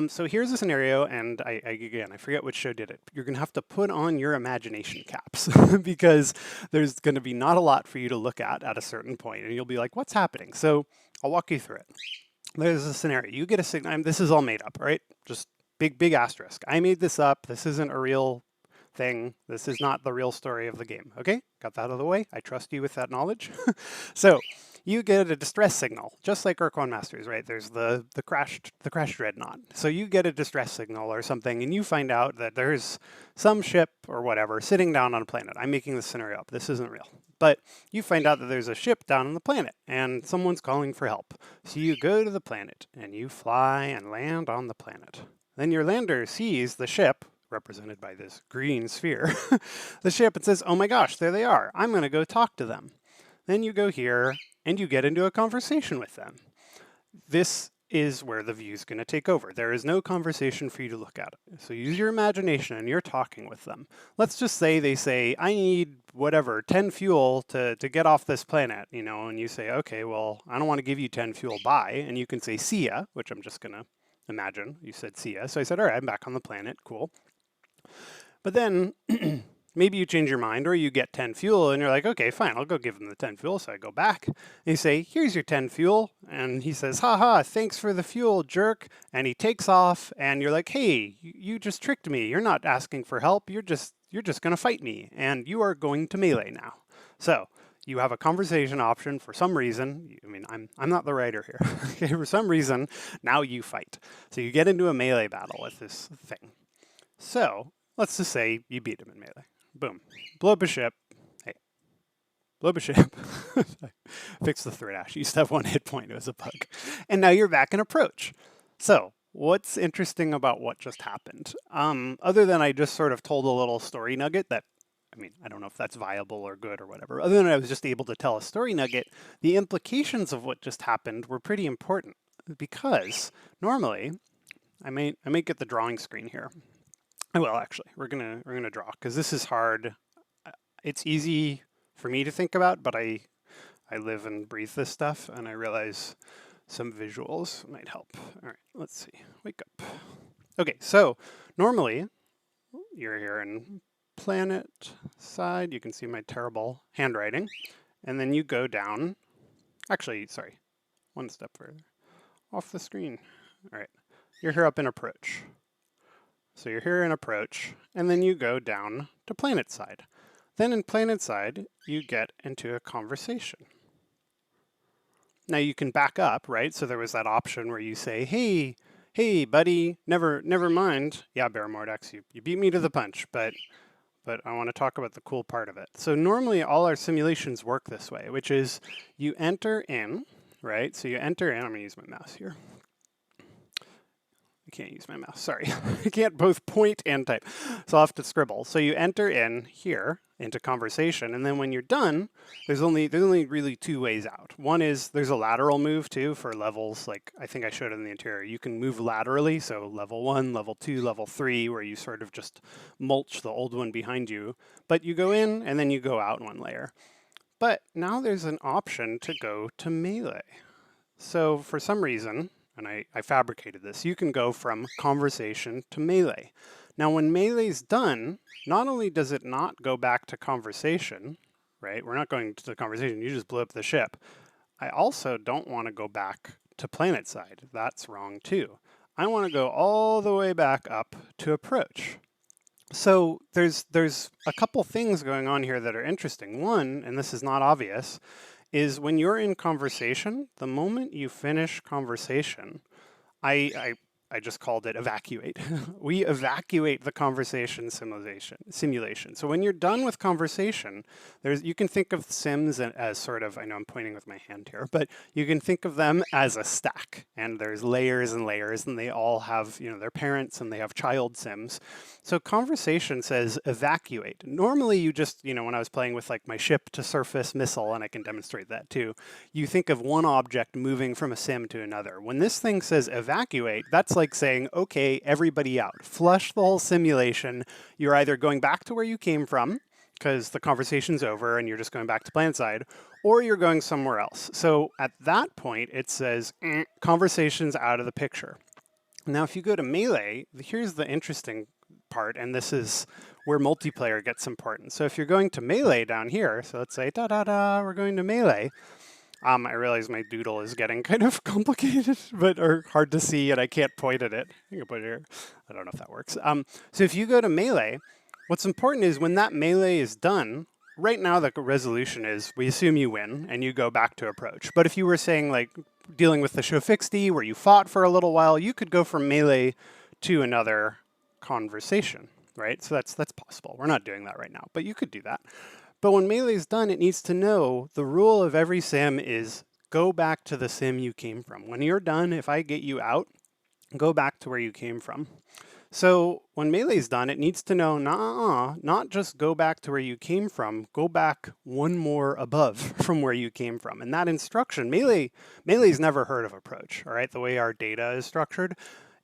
So here's a scenario, and again, I forget which show did it. You're gonna have to put on your imagination caps because there's gonna be not a lot for you to look at a certain point, and you'll be like, "What's happening?" So I'll walk you through it. There's a scenario. You get a signal. This is all made up, right? Just big asterisk. I made this up. This isn't a real thing. This is not the real story of the game. Okay, got that out of the way. I trust you with that knowledge. So you get a distress signal, just like Urquan Masters, right? There's the crashed dreadnought. So you get a distress signal or something, and you find out that there's some ship or whatever sitting down on a planet. I'm making this scenario up. This isn't real. But you find out that there's a ship down on the planet and someone's calling for help. So you go to the planet and you fly and land on the planet. Then your lander sees the ship, represented by this green sphere, the ship, and says, "Oh my gosh, there they are. I'm going to go talk to them." Then you go here and you get into a conversation with them. This is where the view is going to take over. There is no conversation for you to look at. So use your imagination and you're talking with them. Let's just say they say, "I need whatever, 10 fuel to get off this planet," and you say, "Okay, well, I don't want to give you 10 fuel, bye." And you can say, "See ya," which I'm just going to imagine. You said, "See ya." So I said, "All right, I'm back on the planet. Cool." But then maybe you change your mind or you get 10 fuel and you're like, "Okay, fine, I'll go give him the 10 fuel." So I go back and you say, "Here's your 10 fuel." And he says, "Haha, thanks for the fuel, jerk." And he takes off and you're like, "Hey, you just tricked me. You're not asking for help. You're just going to fight me and you are going to melee now." So you have a conversation option for some reason. I mean, I'm not the writer here. Okay, for some reason, now you fight. So you get into a melee battle with this thing. So let's just say you beat him in melee. Boom. Blow up a ship. Hey, blow up a ship. Fix the threat ash. You used to have 1 hit point. It was a bug. And now you're back in approach. So what's interesting about what just happened? Other than I just sort of told a little story nugget that, I mean, I don't know if that's viable or good or whatever. Other than I was just able to tell a story nugget, the implications of what just happened were pretty important because normally I may get the drawing screen here. Well, actually, we're gonna draw because this is hard. It's easy for me to think about, but I live and breathe this stuff, and I realize some visuals might help. All right, let's see. Wake up. Okay, so normally you're here in planet side. You can see my terrible handwriting, and then you go down. Actually, sorry, one step further off the screen. All right, you're here up in approach. So you're here in approach, and then you go down to planet side. Then in planet side, you get into a conversation. Now you can back up, right? So there was that option where you say, hey, buddy, never mind. Yeah, Bear Mordax, you beat me to the punch, but I want to talk about the cool part of it. So normally all our simulations work this way, which is you enter in, right? So you enter in, I'm gonna use my mouse here. I can't use my mouse, sorry. I can't both point and type, so I'll have to scribble. So you enter in here into conversation, and then when you're done, there's only really 2 ways out. One is there's a lateral move too for levels, like I think I showed in the interior. You can move laterally, so level 1, level 2, level 3, where you sort of just mulch the old one behind you. But you go in and then you go out 1 layer. But now there's an option to go to melee. So for some reason, and I fabricated this, you can go from conversation to melee. Now when melee's done, not only does it not go back to conversation, right? We're not going to the conversation, you just blew up the ship. I also don't want to go back to planet side. That's wrong too. I want to go all the way back up to approach. So there's a couple things going on here that are interesting. One, and this is not obvious, is when you're in conversation, the moment you finish conversation, I just called it evacuate. We evacuate the conversation simulation. So when you're done with conversation, you can think of Sims as sort of, I know I'm pointing with my hand here, but you can think of them as a stack, and there's layers and layers, and they all have, their parents and they have child Sims. So conversation says evacuate. Normally you just, when I was playing with like my ship to surface missile, and I can demonstrate that too, you think of one object moving from a sim to another. When this thing says evacuate, that's like saying, okay, everybody out. Flush the whole simulation. You're either going back to where you came from, because the conversation's over and you're just going back to planet side, or you're going somewhere else. So at that point, it says, conversation's out of the picture. Now, if you go to Melee, here's the interesting part, and this is where multiplayer gets important. So if you're going to Melee down here, so let's say, we're going to Melee. I realize my doodle is getting kind of complicated, or hard to see, and I can't point at it. I can put it here. I don't know if that works. So if you go to Melee, what's important is when that Melee is done, right now the resolution is we assume you win and you go back to approach. But if you were saying like dealing with the show fixity where you fought for a little while, you could go from Melee to another conversation, right? So that's possible. We're not doing that right now, but you could do that. But when Melee is done, it needs to know the rule of every sim is go back to the sim you came from. When you're done, if I get you out, go back to where you came from. So when Melee's done, it needs to know, not just go back to where you came from, go back one more above from where you came from. And that instruction, Melee's never heard of approach, all right? The way our data is structured.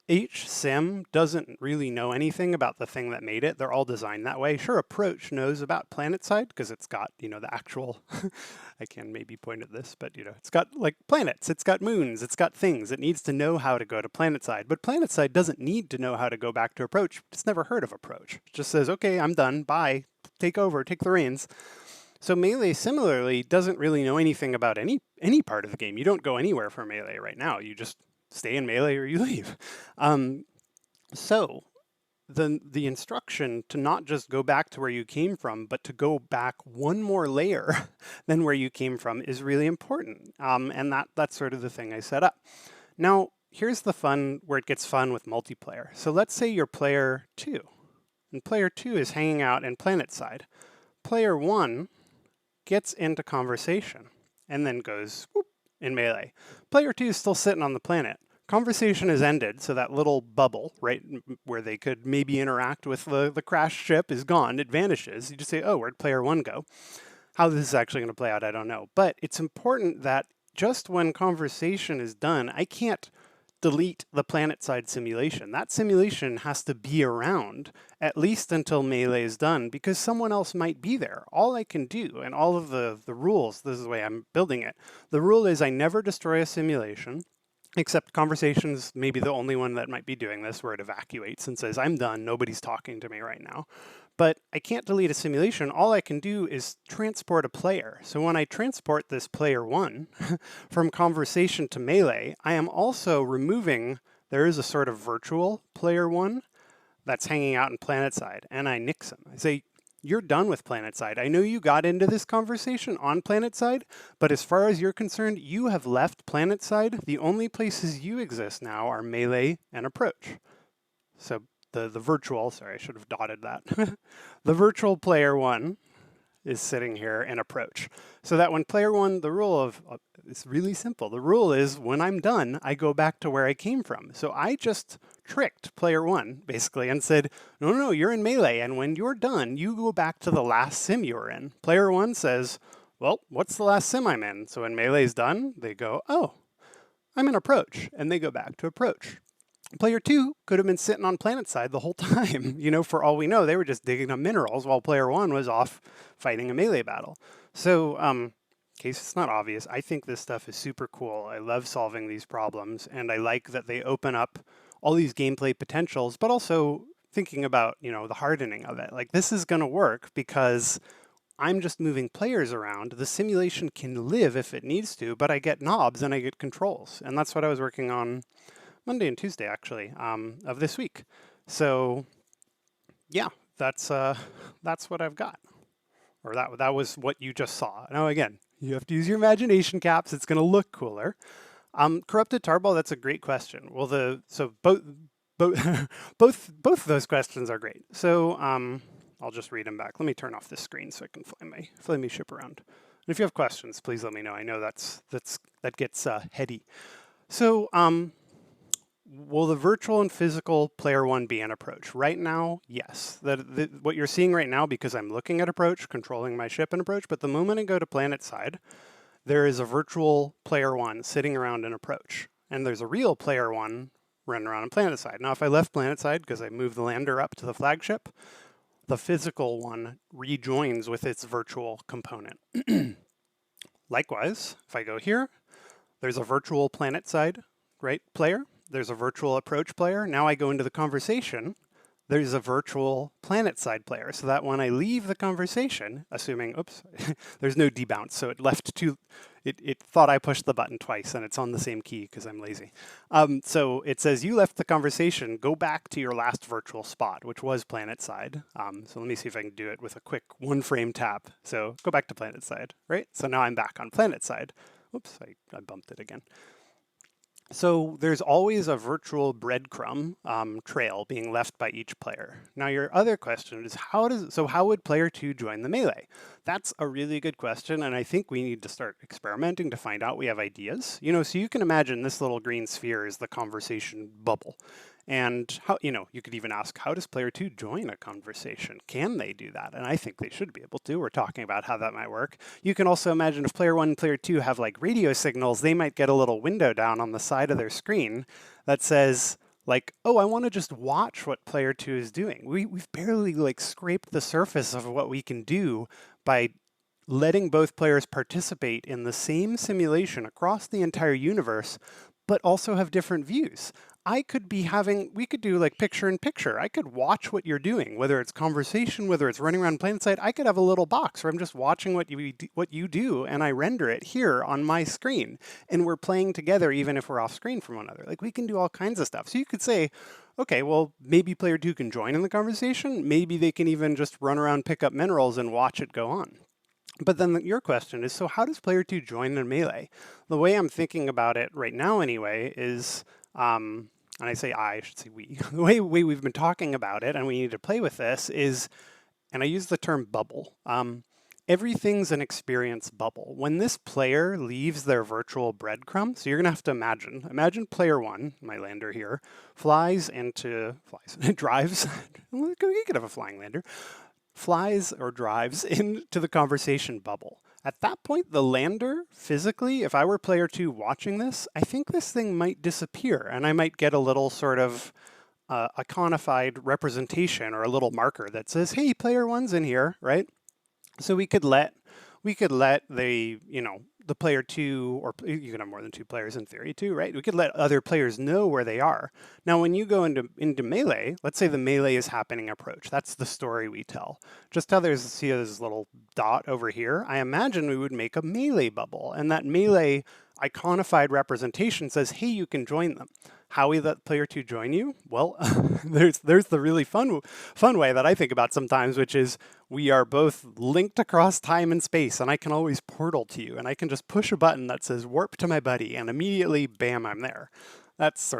Each sim doesn't really know anything about the thing that made it. They're all designed that way. Sure, Approach knows about PlanetSide because it's got, the actual, I can maybe point at this, but, it's got like planets, it's got moons, it's got things. It needs to know how to go to PlanetSide, but PlanetSide doesn't need to know how to go back to Approach. It's never heard of Approach. It just says, okay, I'm done, bye, take over, take the reins. So Melee similarly doesn't really know anything about any part of the game. You don't go anywhere for Melee right now. You just stay in Melee or you leave. So the instruction to not just go back to where you came from, but to go back one more layer than where you came from is really important. And that's sort of the thing I set up. Now, here's the fun, where it gets fun with multiplayer. So let's say you're player 2, and player 2 is hanging out in PlanetSide. Player 1 gets into conversation and then goes whoop, in Melee. Player 2 is still sitting on the planet. Conversation is ended, so that little bubble, right, where they could maybe interact with the crashed ship is gone. It vanishes. You just say, oh, where'd player 1 go? How this is actually going to play out, I don't know. But it's important that just when conversation is done, I can't delete the PlanetSide simulation. That simulation has to be around at least until Melee is done because someone else might be there. All I can do, and all of the rules, this is the way I'm building it, the rule is I never destroy a simulation, except conversations maybe the only one that might be doing this, where it evacuates and says, I'm done, nobody's talking to me right now. But I can't delete a simulation. All I can do is transport a player. So when I transport this player 1 from conversation to Melee, I am also removing, there is a sort of virtual player 1 that's hanging out in PlanetSide, and I nix him. I say, you're done with PlanetSide. I know you got into this conversation on PlanetSide, but as far as you're concerned, you have left PlanetSide. The only places you exist now are Melee and Approach. So the virtual, sorry, I should have dotted that. The virtual player 1 is sitting here in Approach. So that when player 1, the rule of, it's really simple. The rule is when I'm done, I go back to where I came from. So I just tricked player 1 basically and said, no, you're in Melee. And when you're done, you go back to the last sim you were in. Player 1 says, well, what's the last sim I'm in? So when Melee's done, they go, oh, I'm in Approach. And they go back to Approach. Player 2 could have been sitting on PlanetSide the whole time. For all we know, they were just digging up minerals while player 1 was off fighting a Melee battle. So, in case it's not obvious, I think this stuff is super cool. I love solving these problems, and I like that they open up all these gameplay potentials, but also thinking about, the hardening of it. Like, this is going to work because I'm just moving players around. The simulation can live if it needs to, but I get knobs and I get controls. And that's what I was working on Monday and Tuesday, actually, of this week. So, yeah, that's what I've got. Or that was what you just saw. Now, again, you have to use your imagination caps. It's going to look cooler. Corrupted Tarball, that's a great question. Well, both those questions are great. So, I'll just read them back. Let me turn off this screen so I can fly my ship around. And if you have questions, please let me know. I know that gets heady. So, will the virtual and physical player 1 be an Approach? Right now, yes. What you're seeing right now, because I'm looking at Approach, controlling my ship in Approach, but the moment I go to PlanetSide, there is a virtual player 1 sitting around in Approach. And there's a real player 1 running around in PlanetSide. Now, if I left PlanetSide because I moved the lander up to the flagship, the physical one rejoins with its virtual component. Likewise, if I go here, there's a virtual PlanetSide, right, player. there's a virtual approach player. Now I go into the conversation. There's a virtual planet side player, so that when I leave the conversation, assuming, oops, there's no debounce, so it left two, it thought I pushed the button twice and it's on the same key because I'm lazy. So it says you left the conversation, go back to your last virtual spot, which was planet side. So let me see if I can do it with a quick one frame tap. So go back to planet side, right? So now I'm back on planet side. Oops, I bumped it again. So there's always a virtual breadcrumb trail being left by each player. Now your other question is how would player 2 join the melee? That's a really good question, and I think we need to start experimenting to find out. We have ideas. So you can imagine this little green sphere is the conversation bubble. And how, you could even ask, how does player 2 join a conversation? Can they do that? And I think they should be able to. We're talking about how that might work. You can also imagine if player 1 and player 2 have like radio signals, they might get a little window down on the side of their screen that says, like, oh, I want to just watch what player 2 is doing. We've barely like scraped the surface of what we can do by letting both players participate in the same simulation across the entire universe, but also have different views. We could do like picture in picture. I could watch what you're doing, whether it's conversation, whether it's running around PlanetSide. I could have a little box where I'm just watching what you do, and I render it here on my screen. And we're playing together even if we're off screen from one another. Like we can do all kinds of stuff. So you could say, okay, well, maybe player 2 can join in the conversation. Maybe they can even just run around, pick up minerals, and watch it go on. But then your question is, so how does player 2 join in melee? The way I'm thinking about it right now anyway is, and I should say we, the way we've been talking about it and we need to play with this is, and I use the term bubble, everything's an experience bubble. When this player leaves their virtual breadcrumb, so you're gonna have to imagine player 1, my lander here, drives, we could have a flying lander, flies or drives into the conversation bubble. At that point, the lander, physically, if I were player 2 watching this, I think this thing might disappear and I might get a little sort of iconified representation or a little marker that says, hey, player 1's in here, right? So we could let the player 2, or you can have more than 2 players in theory too, right? We could let other players know where they are. Now, when you go into melee, let's say the melee is happening approach. That's the story we tell. Just how see this little dot over here, I imagine we would make a melee bubble, and that melee iconified representation says, hey, you can join them. How we let player 2 join you? Well, there's the really fun way that I think about sometimes, which is we are both linked across time and space, and I can always portal to you, and I can just push a button that says warp to my buddy, and immediately, bam, I'm there. That's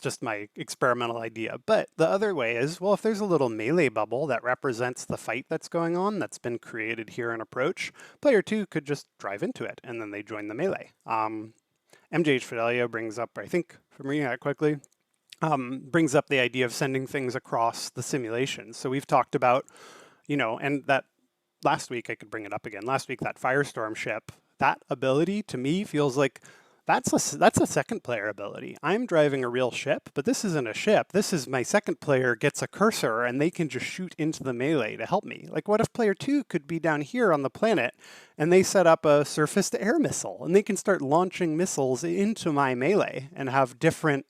just my experimental idea. But the other way is, well, if there's a little melee bubble that represents the fight that's going on, that's been created here in Approach, player 2 could just drive into it, and then they join the melee. MJH Fidelio brings up, I think, if I'm reading that quickly, brings up the idea of sending things across the simulation. So we've talked about, and that last week, I could bring it up again, last week, that Firestorm ship, that ability to me feels like that's a second player ability. I'm driving a real ship, but this isn't a ship. This is my second player gets a cursor and they can just shoot into the melee to help me. Like what if player 2 could be down here on the planet and they set up a surface to air missile and they can start launching missiles into my melee and have different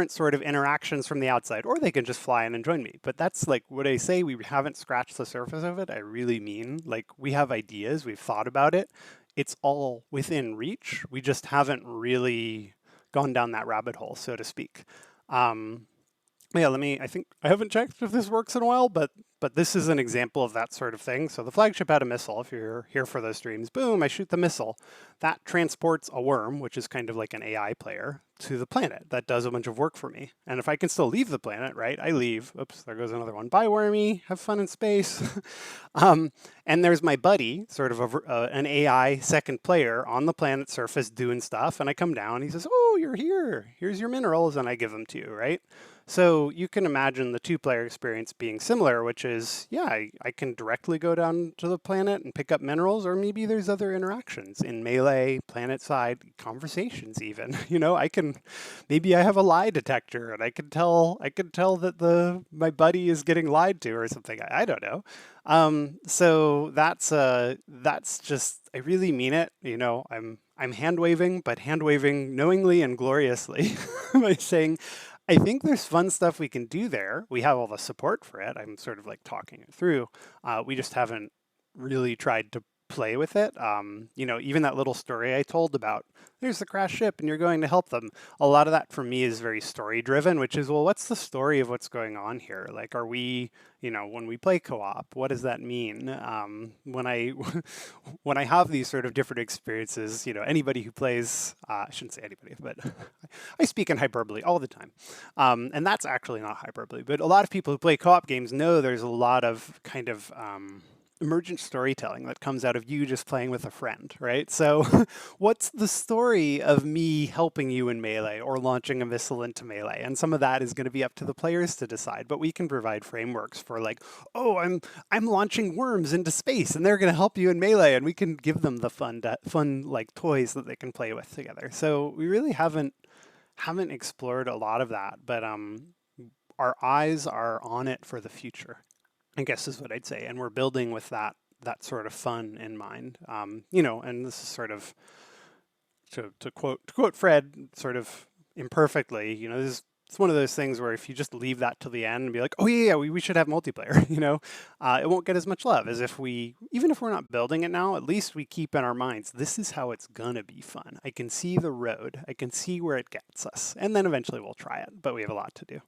sort of interactions from the outside, or they can just fly in and join me. But that's like what I say, we haven't scratched the surface of it. I really mean, like, we have ideas, we've thought about it. It's all within reach. We just haven't really gone down that rabbit hole, so to speak. Yeah, I think I haven't checked if this works in a while, but this is an example of that sort of thing. So the flagship had a missile. If you're here for those streams, boom, I shoot the missile. That transports a worm, which is kind of like an AI player, to the planet. That does a bunch of work for me. And if I can still leave the planet, right, I leave. Oops, there goes another one. Bye, wormy. Have fun in space. And there's my buddy, sort of an AI second player on the planet surface doing stuff. And I come down, he says, oh, you're here. Here's your minerals. And I give them to you, right? So you can imagine the two-player experience being similar, which is, yeah, I can directly go down to the planet and pick up minerals, or maybe there's other interactions in melee, planet side, conversations even. Maybe I have a lie detector and I can tell that my buddy is getting lied to or something. I don't know. So that's just, I really mean it. You know, I'm hand waving, but hand waving knowingly and gloriously by saying, I think there's fun stuff we can do there. We have all the support for it. I'm sort of like talking it through. We just haven't really tried to play with it. You know, even that little story I told about there's the crash ship and you're going to help them. A lot of that for me is very story driven, which is, well, what's the story of what's going on here? Like, are we, you know, when we play co-op, what does that mean? When I when I have these sort of different experiences, you know, anybody who plays, I shouldn't say anybody, but I speak in hyperbole all the time. And that's actually not hyperbole, but a lot of people who play co-op games know there's a lot of kind of emergent storytelling that comes out of you just playing with a friend, right? So what's the story of me helping you in Melee or launching a missile into Melee? And some of that is going to be up to the players to decide, but we can provide frameworks for like, oh, I'm launching worms into space and they're going to help you in Melee, and we can give them the fun like toys that they can play with together. So we really haven't explored a lot of that, but our eyes are on it for the future, I guess is what I'd say. And we're building with that sort of fun in mind. You know, and this is sort of to quote Fred sort of imperfectly, you know, this it's one of those things where if you just leave that till the end and be like, oh yeah, we should have multiplayer, you know, it won't get as much love as if even if we're not building it now, at least we keep in our minds, this is how it's gonna be fun. I can see the road, I can see where it gets us, and then eventually we'll try it, but we have a lot to do.